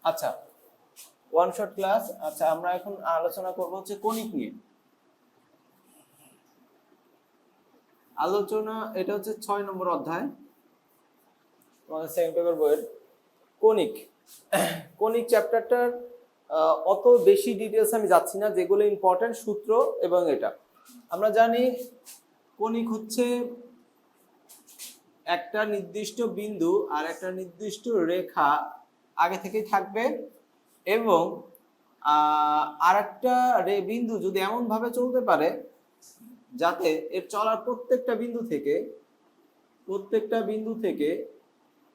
আচ্ছা, one shot class. আচ্ছা, আমরা এখন আলোচনা করব হচ্ছে কনিক নিয়ে আলোচনা। এটা হচ্ছে 6 নম্বর অধ্যায় তোমাদের সেকেন্ড পেপার বইয়ের কনিক। কনিক চ্যাপ্টারটার অত বেশি ডিটেলস আমি যাচ্ছি না, যেগুলো ইম্পর্টেন্ট সূত্র এবং এটা আমরা জানি। কনিক হচ্ছে একটা নির্দিষ্ট বিন্দু আর একটা নির্দিষ্ট রেখা আগে থেকেই থাকবে, এবং আর একটা বিন্দু যদি এমন ভাবে চলতে পারে যাতে এর চলার প্রত্যেকটা বিন্দু থেকে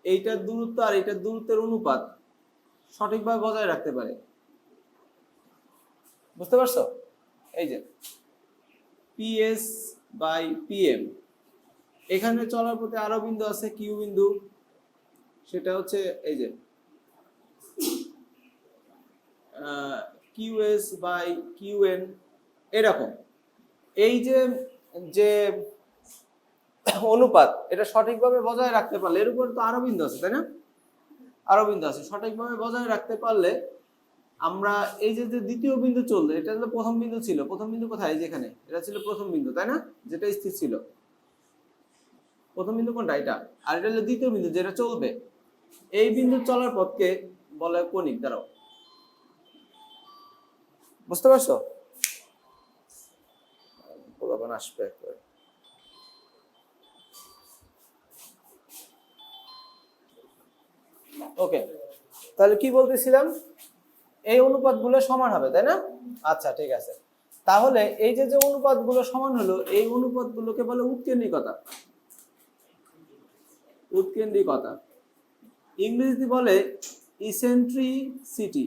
এইটার দূরত্ব আর এইটার দূরত্বের অনুপাত সঠিকভাবে বজায় রাখতে পারে। বুঝতে পারছো? এই যে PS বাই PM, এখানে চলার পথে আরো বিন্দু আছে কিউ বিন্দু, সেটা হচ্ছে এই যে QS বাই QN, এরকম। এই যে যে অনুপাত এটা সঠিকভাবে বজায় রাখতে পারলে, এর উপর তো আরো বিন্দু আছে তাই না, আরো বিন্দু আছে, সঠিকভাবে বজায় রাখতে পারলে আমরা এই যে দ্বিতীয় বিন্দু চললো, এটা তো প্রথম বিন্দু ছিল, প্রথম বিন্দু কোথায়, যেখানে এটা ছিল প্রথম বিন্দু তাই না, যেটা স্থির ছিল। প্রথম বিন্দু কোনটা, এটা, আর এটা হলো দ্বিতীয় বিন্দু যেটা চলবে। এই বিন্দু চলার পথকে বলে কনিক। দাঁড়াও, বুঝতে পারছো? আসবে ওকে, তাহলে কি বলতেছিলাম, এই অনুপাতগুলো সমান হবে তাই না। আচ্ছা ঠিক আছে, তাহলে এই যে যে অনুপাতগুলো সমান হলো, এই অনুপাতগুলোকে বলে উৎকেন্দ্রিকতা। উৎকেন্দ্রিকতা ইংরেজিতে বলে ইসেন্ট্রিসিটি,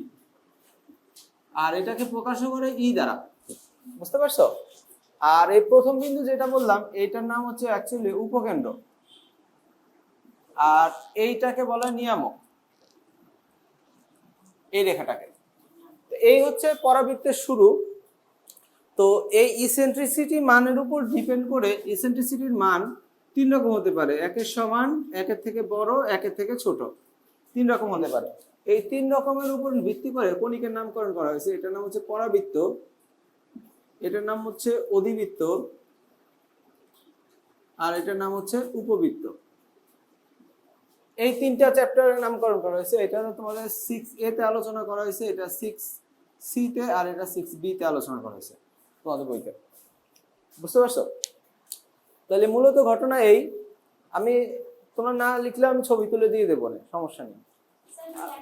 আর এটাকে প্রকাশ করে ই দ্বারা। বুঝতে পারছো? আর এই প্রথম বিন্দু যেটা বললাম এইটার নাম হচ্ছে অ্যাকচুয়ালি উপকেন্দ্র, আর এইটাকে বলে নিয়ামক, এই রেখাটাকে। এই হচ্ছে পরাবৃত্তের শুরু। তো এই ইসেন্ট্রিসিটি মানের উপর ডিপেন্ড করে ইসেন্ট্রিসিটির মান 3 রকম হতে পারে, একের সমান, একের থেকে বড়, একের থেকে ছোট, 3 রকম হতে পারে। এই 3 রকমের উপর ভিত্তি করে কনিকের নামকরণ করা হয়েছে। এটার নাম হচ্ছে পরাবৃত্ত, এটার নাম হচ্ছে অধিবৃত্ত, আর এটার নাম হচ্ছে উপবৃত্ত। এই 3টা চ্যাপ্টারের নামকরণ করা হয়েছে। এটা তোমাদের 6A তে আলোচনা করা হয়েছে, এটা 6C তে, আর এটা 6B তে আলোচনা করা হয়েছে তোমাদের বইতে। বুঝতে পারছো? তাহলে মূলত ঘটনা এই, আমি তোমরা না লিখলে আমি ছবি তুলে দিয়ে দেবো না, সমস্যা নেই,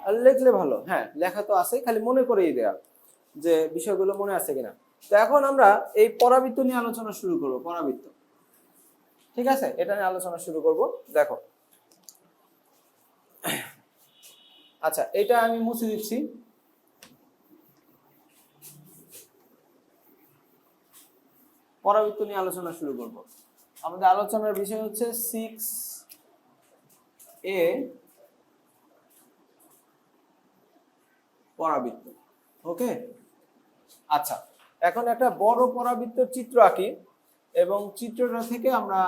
আর লিখলে ভালো। হ্যাঁ, লেখা তো আছে, খালি মনে করেই দেয়া যে বিষয়গুলো মনে আছে কিনা। তো এখন আমরা এই পরাবৃত্ত নিয়ে আলোচনা শুরু করব। পরাবৃত্ত, ঠিক আছে, এটা নিয়ে আলোচনা শুরু করব। দেখো, আচ্ছা এটা আমি মুছে দিচ্ছি। পরাবৃত্ত নিয়ে আলোচনা শুরু করব। আমাদের আলোচনার বিষয় হচ্ছে 6A পরাবৃত্ত। ওকে, আচ্ছা এখন একটা বড় পরাবৃত্তের চিত্র আঁকি, এবং চিত্রটা থেকে আমরা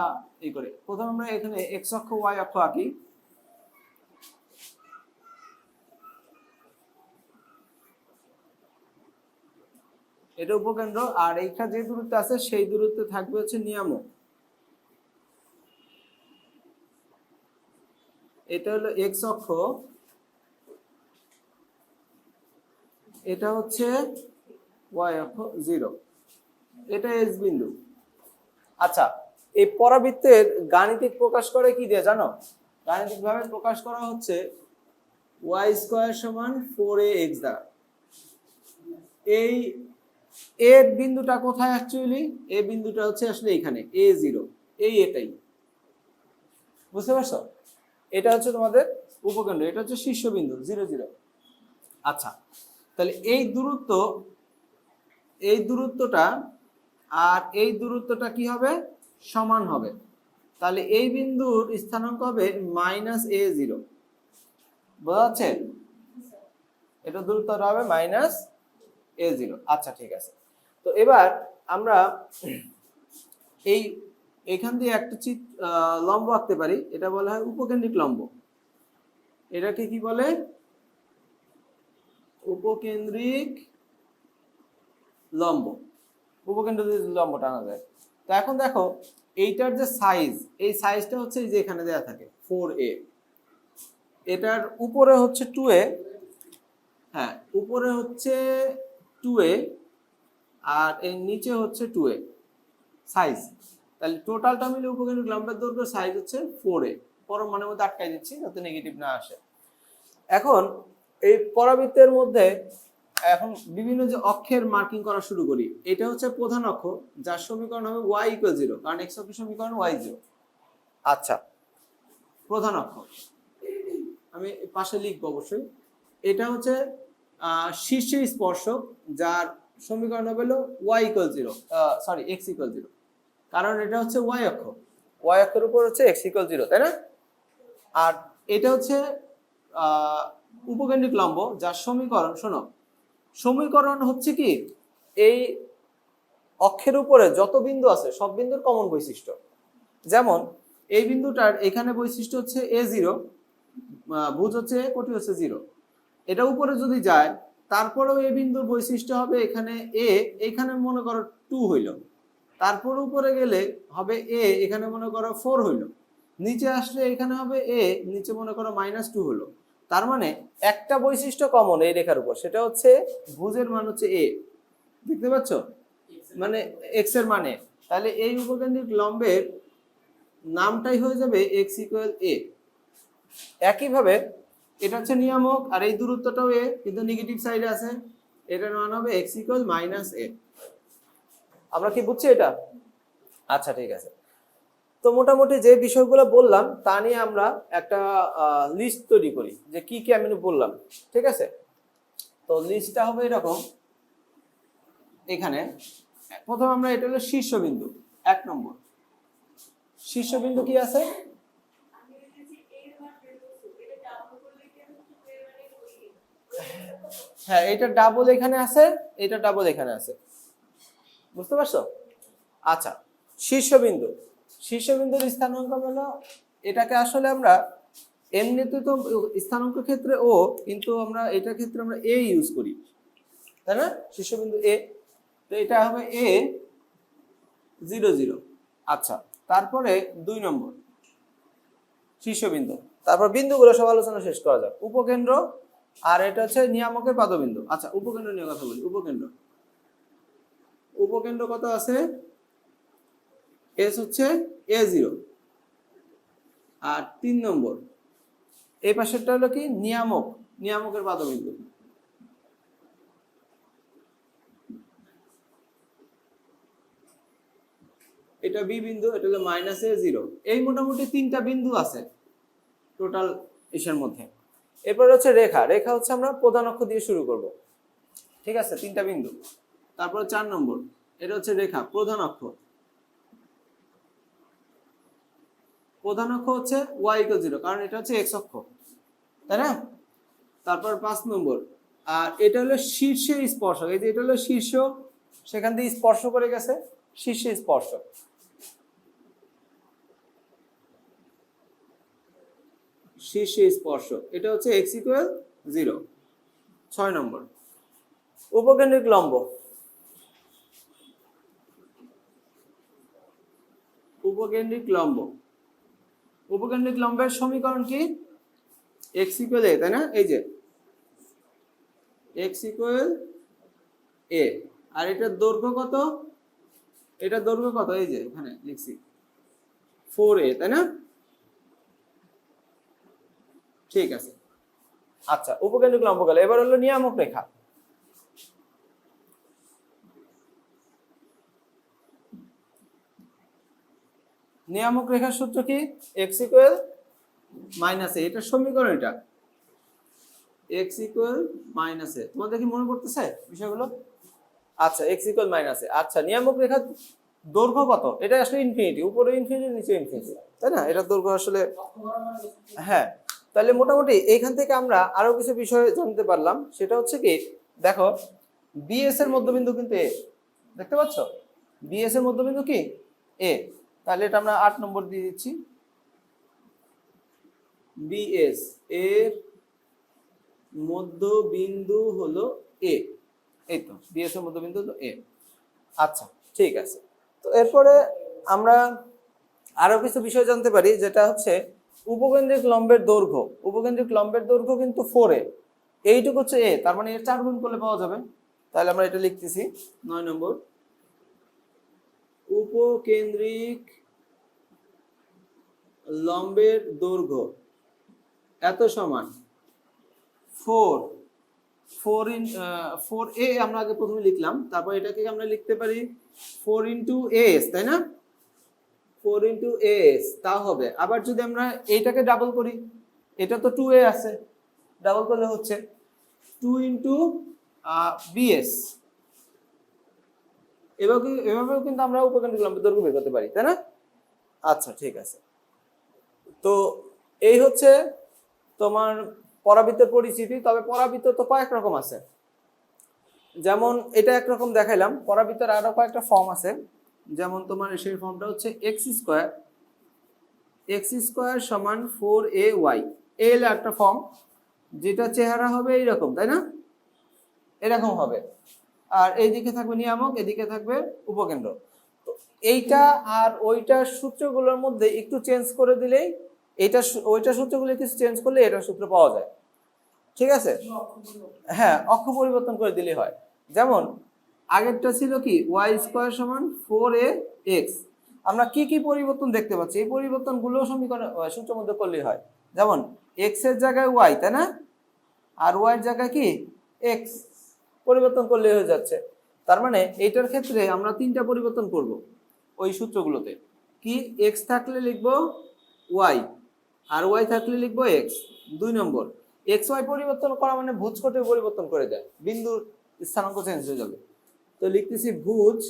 এই করি। প্রথমে আমরা এখানে এক্স অক্ষ ওয়াই অক্ষ আঁকি। এটা উপকেন্দ্র, আর এইটা যে দূরত্বে আছে সেই দূরত্বে থাকবে হচ্ছে নিয়ামক। এটা হলো এক্স অক্ষ, এটা হচ্ছে ওয়াই অক্ষ 0, এটা এস বিন্দু। আচ্ছা, এই পরাবৃত্তের গাণিতিক প্রকাশ করে কি দিয়ে জানো? গাণিতিক ভাবে প্রকাশ করা হচ্ছে y স্কয়ার সমান 4ax দ্বারা। এই এ বিন্দুটা কোথায় অ্যাকচুয়ালি? এ বিন্দুটা হচ্ছে আসলে এখানে a0, এটাই। বুঝতে পারছো? এটা হচ্ছে তোমাদের উপকেন্দ্র, এটা হচ্ছে শীর্ষবিন্দু 0 0। আচ্ছা, তাহলে এই দূরত্বটা আর এই দূরত্বটা কি হবে? সমান হবে। তাহলে এই বিন্দুর স্থানাঙ্ক হবে -a0। বোঝা যাচ্ছে? এটা দূরত্বটা হবে -a0। আচ্ছা ঠিক আছে, তো এবার আমরা এইখান দিয়ে একটা লম্ব আঁকতে পারি, এটা বলা হয় উপকেন্দ্রিক লম্ব। এটাকে কি বলে? উপকেন্দ্রিক লম্ব, উপকেন্দ্রিক লম্ব টানা যায়। তো এখন দেখো এইটার যে সাইজ, এই সাইজটা হচ্ছে এই যে এখানে দেয়া থাকে 4a, এটার উপরে হচ্ছে 2a, হ্যাঁ উপরে হচ্ছে 2a আর এর নিচে হচ্ছে 2a সাইজ। তাহলে টোটালটা মিলে উপকেন্দ্রিক লম্বের দৈর্ঘ্য সাইজ হচ্ছে 4a। পরম মানের মধ্যে আটকাই দিচ্ছি যাতে নেগেটিভ না আসে। এখন এই পরাবৃত্তের মধ্যে এখন বিভিন্ন যে অক্ষের মার্কিং করা শুরু করি। এটা হচ্ছে প্রধান অক্ষ, যার সমীকরণ হবে y = 0, কারণ x অক্ষের সমীকরণ y 0। আচ্ছা, প্রধান অক্ষ আমি পাশে লিখব অবশ্যই। এটা হচ্ছে শীর্ষে স্পর্শক, যার সমীকরণ হবে y = 0, সরি x = 0, কারণ এটা হচ্ছে y অক্ষ, y অক্ষের উপর হচ্ছে x = 0, তাই না? আর এটা হচ্ছে উপকেন্দ্রিক লম্ব, যার সমীকরণ, শোনো সমীকরণ হচ্ছে কি এই অক্ষের উপরে যত বিন্দু আছে সব বিন্দুর কমন বৈশিষ্ট্য। যেমন এই বিন্দুটার এখানে বৈশিষ্ট্য হচ্ছে a0, ভুজ হচ্ছে a, কোটি হচ্ছে 0। এটা উপরে যদি যায় তারপরেও এই বিন্দুর বৈশিষ্ট্য হবে এখানে a, এখানে মনে করো 2 হইল, তারপর উপরে গেলে হবে a, এখানে মনে করো 4 হইল, নিচে আসলে এখানে হবে a, নিচে মনে করো -2 হলো। তার মানে একটা বৈশিষ্ট্য কমন এই রেখার উপর, সেটা হচ্ছে ভুজের মান হচ্ছে a, দেখতে পাচ্ছ, মানে x এর মানে। তাহলে এই উপকেন্দ্রিক লম্বের নামটাই হয়ে যাবে x = a। একইভাবে এটা হচ্ছে নিয়ামক, আর এই দূরত্বটাও a, কিন্তু নেগেটিভ সাইডে আছে, এটার মান হবে x = -a। আমরা কি বুঝছি এটা? আচ্ছা ঠিক আছে। তো মোটামুটি যে বিষয়গুলো বললাম তা নিয়ে আমরা একটা লিস্ট তৈরি করি যে কি কি আমি বললাম, ঠিক আছে? তো লিস্টটা হবে এরকম। এখানে প্রথম আমরা, এটা হলো শীর্ষবিন্দু, 1 নম্বর শীর্ষবিন্দু কি আছে? হ্যাঁ, এটা ডাবল এখানে আছে, এটা ডাবল এখানে আছে, বুঝতে পারছো? আচ্ছা, শীর্ষবিন্দু, শীর্ষবিন্দুর স্থানাঙ্ক হলো, এটাকে আসলে আমরা এমনিতে তো স্থানাঙ্ক ক্ষেত্রে ও, কিন্তু আমরা এটার ক্ষেত্রে আমরা এ ইউজ করি, তাই না? শীর্ষবিন্দু এ, তো এটা হবে a 0 0। আচ্ছা, তারপরে 2 নম্বর শীর্ষবিন্দু, তারপর বিন্দুগুলো সব আলোচনা শেষ করা যাক। উপকেন্দ্র, আর এটা হচ্ছে নিয়ামকের পাদবিন্দু। আচ্ছা, উপকেন্দ্র নিয়ে কথা বলি। উপকেন্দ্র, উপকেন্দ্র কত আছে? এস হচ্ছে a0, আর 3 নম্বর এই পাশেরটা হলো কি নিয়ামক, নিয়ামকের পাদবিন্দু। এটা বি বিন্দু, এটা হলো -a0। এই মোটামুটি 3টা বিন্দু আছে টোটাল এর মধ্যে। এরপর হচ্ছে রেখা, রেখা হচ্ছে আমরা প্রধান অক্ষ দিয়ে শুরু করব, ঠিক আছে? 3টা বিন্দু। তারপর 4 নম্বর, এটা হচ্ছে রেখা, প্রধান অক্ষ, প্রধান অক্ষ হচ্ছে y = 0, কারণ এটা হচ্ছে x অক্ষ, তাই না? তারপর 5 নম্বর, আর এটা হলো শীর্ষে স্পর্শক, এই যে এটা হলো শীর্ষ, সেখান দিয়ে স্পর্শ করে গেছে, শীর্ষে স্পর্শক, শীর্ষে স্পর্শক, এটা হচ্ছে x = 0। 6 নম্বর উপকেন্দ্রিক লম্ব, উপকেন্দ্রিক লম্ব, উপকেন্দ্রিক লম্বের সমীকরণ কি? x = a, তাই না? এই যে x = a, আর এটার দৈর্ঘ্য কত? এটার দৈর্ঘ্য কত? এই যে এখানে লিখছি 4a, তাই না? ঠিক আছে। আচ্ছা, উপকেন্দ্রিক লম্ব গেল, এবার হলো নিয়ামক রেখা। নিয়ামক রেখার সূত্র কি? x = -a, এটার সমীকরণ এটা, x = -a। তোমাদের কি মনে পড়তেছে বিষয়গুলো? আচ্ছা, x = -a। আচ্ছা, নিয়ামক রেখার দৈর্ঘ্য কত? এটা আসলে ইনফিনিটি, উপরে ইনফিনিটি, নিচে ইনফিনিটি, তাই না? এটার দৈর্ঘ্য আসলে, হ্যাঁ। তাহলে মোটামুটি এইখান থেকে আমরা আরো কিছু বিষয় জানতে পারলাম। সেটা হচ্ছে কি, দেখো বিএস এর মধ্যবিন্দু কিন্তু এ, দেখতে পাচ্ছ? বিএস এর মধ্যবিন্দু কি? এ। তাহলে এটা আমরা 8 নম্বর দিয়ে দিচ্ছি। বিএস এর মধ্যবিন্দু হলো এ, এই তো ডিএস এর মধ্যবিন্দু হলো এ। আচ্ছা ঠিক আছে। তো এরপরে আমরা আরো কিছু বিষয় জানতে পারি, যেটা হচ্ছে উপকেন্দ্রিক লম্বের দৈর্ঘ্য। উপকেন্দ্রিক লম্বের দৈর্ঘ্য কিন্তু 4a, এইটুকু হচ্ছে এ, তার মানে এর 4 গুণ করলে পাওয়া যাবে। তাহলে আমরা এটা লিখতেছি 9 নম্বর, উপকেন্দ্রিক লম্বের দৈর্ঘ্য এত সমান 4a আমরা আগে প্রথমে লিখলাম, তারপর এটাকে আমরা লিখতে পারি 4 ইন্টু এস, তাই না? 4 ইন্টু এস তা হবে। আবার যদি আমরা এইটাকে ডাবল করি, এটা তো 2a আছে, ডাবল করলে হচ্ছে 2 ইন্টু বিএস। এভাবেও কিন্তু আমরা উপকেন্দ্রিক লম্বের দৈর্ঘ্য বের করতে পারি, তাই না? আচ্ছা ঠিক আছে। তো এই হচ্ছে তোমার পরাবৃত্তের পরিচিতি। তবে পরাবৃত্ত তো কয়েক রকম আছে, যেমন এটা একরকম দেখাইলাম, পরাবৃত্তের আরো কয়েকটা ফর্ম আছে। যেমন তোমার সেই ফর্মটা হচ্ছে এক্স স্কোয়ার সমান 4ay, এল একটা ফর্ম, যেটা চেহারা হবে এইরকম, তাই না? এরকম হবে, আর এইদিকে থাকবে নিয়ামক, এদিকে থাকবে উপকেন্দ্র। তো এইটা আর ওইটার সূত্রগুলোর মধ্যে একটু চেঞ্জ করে দিলেই, এইটা ওইটা সূত্রগুলো কিছু চেঞ্জ করলে এটার সূত্র পাওয়া যায়, ঠিক আছে? হ্যাঁ, অক্ষ পরিবর্তন করে দিলে হয়। যেমন আগেরটা ছিল কি ওয়াই স্কোয়ার সমান 4ax, আমরা কি কি পরিবর্তন দেখতে পাচ্ছি, এই পরিবর্তনগুলো সমীকরণ সূত্রের মধ্যে করলেই হয়। যেমন এক্স এর জায়গায় ওয়াই, তাই না? আর ওয়াই এর জায়গায় কি এক্স, পরিবর্তন করলে হয়ে যাচ্ছে। তার মানে এইটার ক্ষেত্রে আমরা 3টা পরিবর্তন করব ওই সূত্রগুলোতে। কি, এক্স থাকলে লিখবো ওয়াই, আর ওয়াই থাকলে লিখবো এক্স। 2 নম্বর, এক্স ওয়াই পরিবর্তন করা মানে ভুজ কোটে পরিবর্তন করে দেয়, বিন্দুর স্থানাঙ্ক চেঞ্জ হয়ে যাবে। তো লিখতেছি ভুজ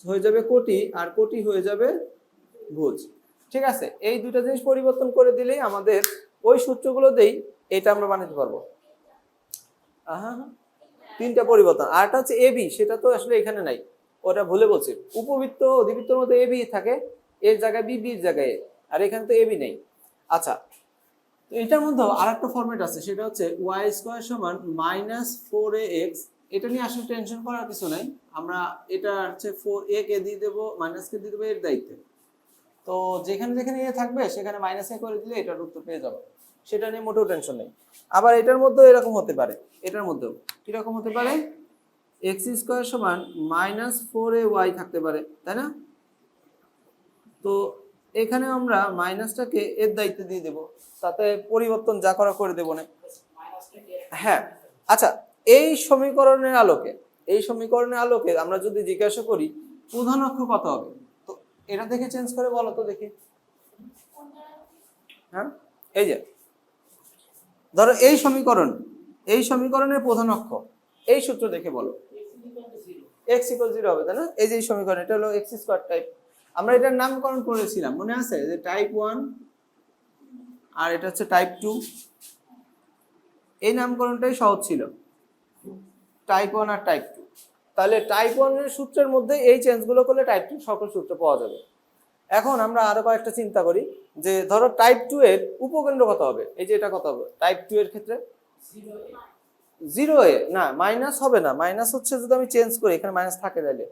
হয়ে যাবে কোটি, আর কোটি হয়ে যাবে ভুজ, ঠিক আছে? এই দুইটা জিনিস পরিবর্তন করে দিলেই আমাদের ওই সূত্রগুলো দেই এটা আমরা বানাতে পারবো। হ্যাঁ, 3টা পরিবর্তন। আরটা হচ্ছে এবি, সেটা তো আসলে এখানে নাই, ওটা ভুলে বলছি। উপবৃত্ত অধিবৃত্তর মধ্যে এবি থাকে, এর জায়গায় বি, বির জায়গায় এ, আর এখানে তো এবি নেই। আচ্ছা, তো এটার মধ্যে আরেকটা ফরম্যাট আছে, সেটা হচ্ছে ওয়াই স্কোয়ার সমান -4ax। এটা নিয়ে আসলে টেনশন করার কিছু নাই, আমরা এটা হচ্ছে 4a কে দিয়ে দেবো, মাইনাস কে দিয়ে দেবো এর দায়িত্বে। তো যেখানে যেখানে এ থাকবে সেখানে মাইনাস এ করে দিলে এটার উত্তর পেয়ে যাবে, সেটা নিয়ে মোটেও টেনশন নেই। আবার এটার মধ্যেও এরকম হতে পারে, এটার মধ্যেও কিরকম হতে পারে, এক্স স্কোয়ার সমান -4ay থাকতে পারে, তাই না? তো এখানে আমরা মাইনাসটাকে এর দায়িত্বে দিয়ে দেব, তাতে পরিবর্তন যা করা করে দেবো না। হ্যাঁ, আচ্ছা, এই সমীকরণের আলোকে আমরা যদি জিজ্ঞাসা করি প্রধান অক্ষ কত হবে, তো এটা দেখে চেঞ্জ করে বলো তো দেখি। হ্যাঁ, এই যে ধরো এই সমীকরণের প্রধান অক্ষ, এই সূত্র দেখে বলো। x = 0 হবে, তাই না? এই যে এই সমীকরণ, এটা হলো x স্কয়ার টাইপ। আমরা এটার নামকরণ করেছিলাম, মনে আছে? যে টাইপ 1 আর এটা হচ্ছে টাইপ 2। এই নামকরণটাই সহজ ছিল, টাইপ 1 আর টাইপ 2। তাহলে টাইপ 1 এর সূত্রের মধ্যে এই চেঞ্জগুলো করলে টাইপ 2 সকল সূত্র পাওয়া যাবে। এখন আমরা আরো কয়েকটা চিন্তা করি, যে ধরো টাইপ 2 এর উপকেন্দ্র কত হবে, এই যে এটা কত হবে টাইপ 2 এর ক্ষেত্রে? 0a না, মাইনাস হবে না, মাইনাস হচ্ছে যদি আমি চেঞ্জ করি, এখানে মাইনাস থাকে তাহলে,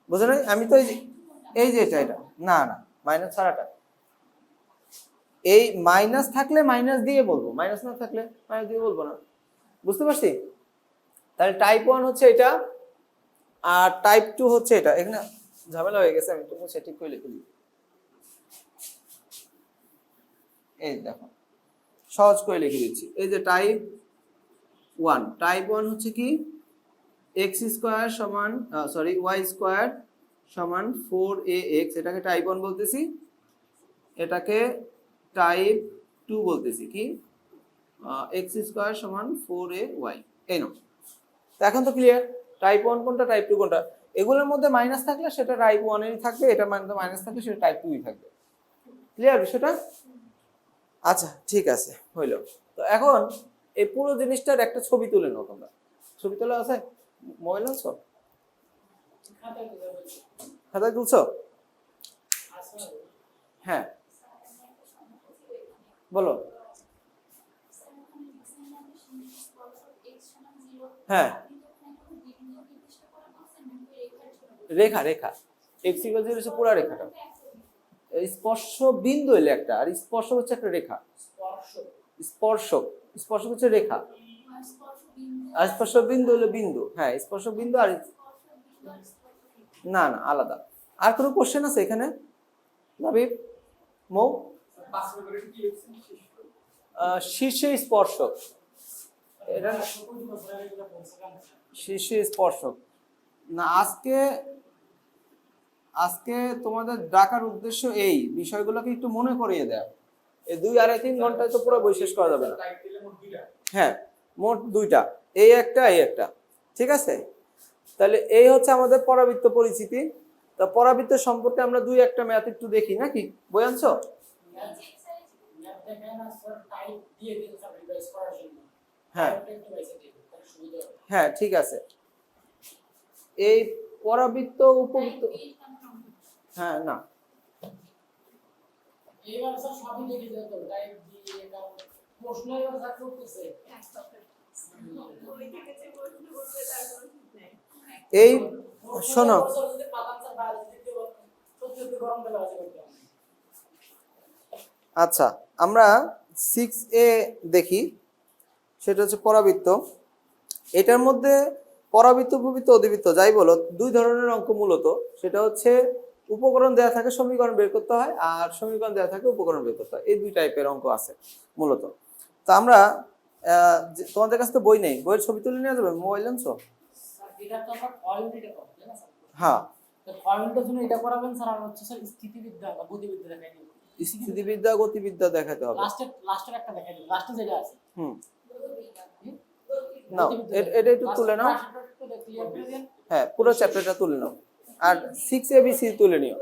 বুঝো নাই? আমি তো এই যে এটা না না, মাইনাস ছাড়াটা, এই মাইনাস থাকলে মাইনাস দিয়ে বলবো, মাইনাস না থাকলে মাইনাস দিয়ে বলবো না, বুঝতে পারছি? তাহলে টাইপ 1 হচ্ছে এটা, আর টাইপ 2 হচ্ছে এটা। এখানে ঝামেলা হয়ে গেছে, আমি একটু মুছে ঠিক করে লিখে দিই। এই দেখো, সহজ করে লিখে দিচ্ছি। এই যে টাইপ 1 হচ্ছে কি এক্স স্কোয়ার সমান ওয়াই স্কোয়ার সমান 4ax, এটাকে টাইপ 1 বলতেছি, এটাকে টাইপ 2 বলতেছি। কি, এক্স স্কোয়ার সমান 4ay, এই নাও। এখন তো ক্লিয়ার, টাইপ 1 কোনটা, টাইপ 2 কোনটা। এগুলোর মধ্যে মাইনাস থাকলে সেটা টাইপ 1 এরই থাকবে, এটার মধ্যে মাইনাস থাকলে সেটা টাইপ 2ই থাকবে। ক্লিয়ার বিষয়টা? আচ্ছা ঠিক আছে, হইল। তো এখন এই পুরো জিনিসটার একটা ছবি তুলে নাও তোমরা। ছবি তোলা আছে? মোবাইল আনছো? খাতা তুলছো? হ্যাঁ বলো। হ্যাঁ রেখা রেখা x = 0 হচ্ছে পুরো রেখাটা। স্পর্শ বিন্দু হলো একটা, আর স্পর্শ হচ্ছে একটা রেখা। স্পর্শক স্পর্শক হচ্ছে রেখা, আর স্পর্শ বিন্দু হলো বিন্দু। হ্যাঁ স্পর্শ বিন্দু আর না না আলাদা। আর কোনো কোশ্চেন আছে এখানে লাবিব মৌ? শীর্ষে স্পর্শক, এটা শীর্ষে স্পর্শক না। আজকে তোমাদের ডাকার উদ্দেশ্য এই বিষয়গুলোকে একটু মনে করিয়ে দেয়। এই 2 আর 3 ঘন্টায় তো পুরো বই শেষ করা যাবে না। হ্যাঁ মোট 2টা, এই একটা, ঠিক আছে। তাহলে এই হচ্ছে আমাদের পরাবৃত্ত পরিচিতি। তা পরাবৃত্ত সম্পর্কে আমরা 2-1টা ম্যাথ একটু দেখি নাকি? বই আনছো? হ্যাঁ হ্যাঁ ঠিক আছে। এই পরাবৃত্ত উপবৃত্ত, হ্যাঁ না এই শোনো, আচ্ছা আমরা 6A দেখি, সেটা হচ্ছে পরাবৃত্ত। এটার মধ্যে পরাবৃত্ত, উপবৃত্ত, অধিবৃত্ত যাই বলো 2 ধরনের অঙ্ক মূলত। সেটা হচ্ছে উপকরণ দেয়া থাকে, সমীকরণ বের করতে হয়, আর সমীকরণ দেয়া থাকে, উপকরণ বের করতে হয়। এই 2 টাইপের অঙ্ক আছে মূলত। তো আমরা তোমাদের কাছে তো বই নেই, বইয়ের ছবি তুলে নিয়ে যাবে? মোবাইল আনছো? হ্যাঁ স্থিতিবিদ্যা গতিবিদ্যা দেখাতে হবে। নাও এটা একটু তুলে নাও। হ্যাঁ পুরো চ্যাপ্টারটা তুলে নাও, আর 6ABC তুলে নিও।